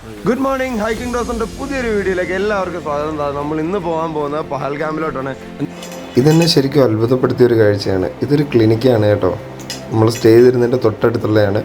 Good morning. Hiking ഡോസിന്റെ പുതിയൊരു വീഡിയോയിലേക്ക് എല്ലാവർക്കും സ്വാഗതം. നമ്മൾ ഇന്ന് പോകാൻ പോകുന്നത് പഹൽഗാമിലോട്ടാണ്. ഇതെന്നെ ശരിക്കും അത്ഭുതപ്പെടുത്തിയ ഒരു കാഴ്ചയാണ്. ഇതൊരു ക്ലിനിക്കാണ് കേട്ടോ. നമ്മൾ സ്റ്റേ ചെയ്തിരുന്നതിൻ്റെ തൊട്ടടുത്തുള്ളതാണ്.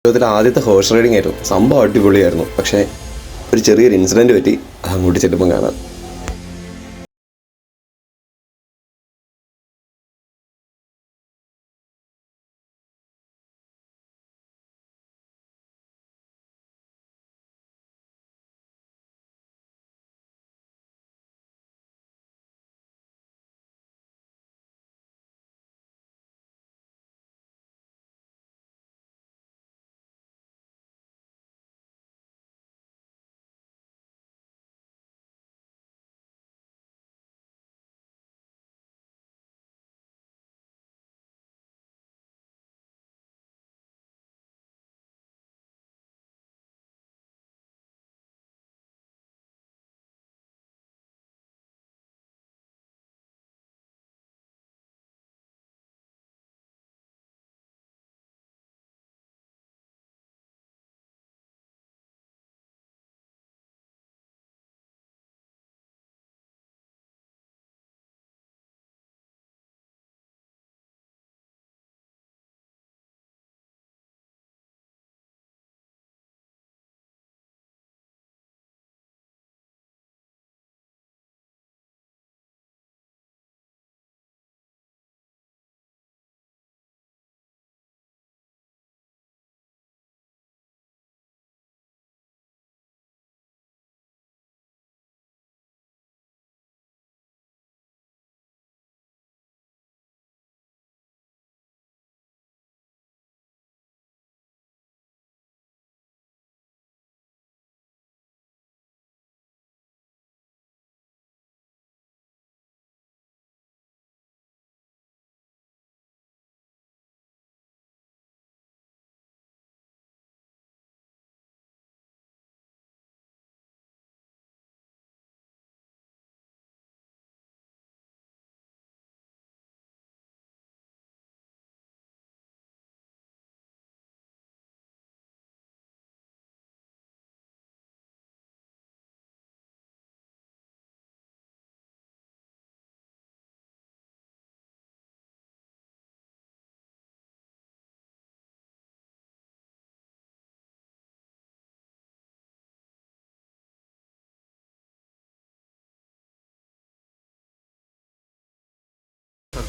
ജീവിതത്തിലെ ആദ്യത്തെ ഹോഴ്സ് റൈഡിംഗ് ആയിരുന്നു. സംഭവം അടിപൊളിയായിരുന്നു. പക്ഷേ ഒരു ചെറിയൊരു ഇൻസിഡൻറ്റ് പറ്റി. അങ്ങോട്ട് ചെല്ലുമ്പം കാണാം.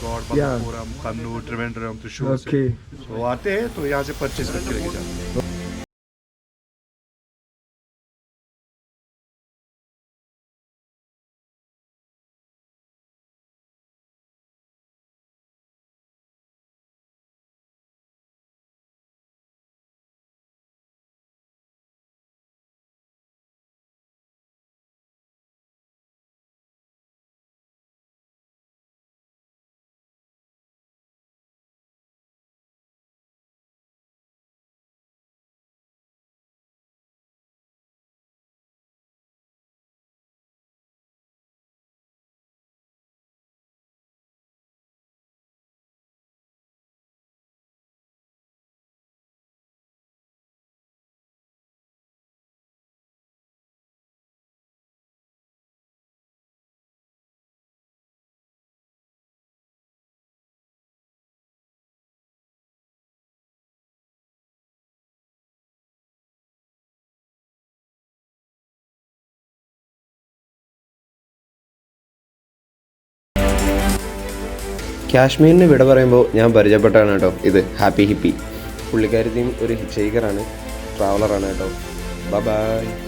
राजकोट, बल्लापुरम, कन्नूर, त्रिवेंद्रम, त्रिशूर से तो आते हैं तो यहाँ से परचेज करके लेके जाते हैं। കാശ്മീരിന് വിട പറയുമ്പോൾ ഞാൻ പരിചയപ്പെട്ടാണ് കേട്ടോ ഇത് ഹാപ്പി ഹിപ്പി. പുള്ളിക്കാരത്തിയും ഒരു ഹിച്ച് ഹൈക്കറാണ്, ട്രാവലറാണ് കേട്ടോ. ബൈ.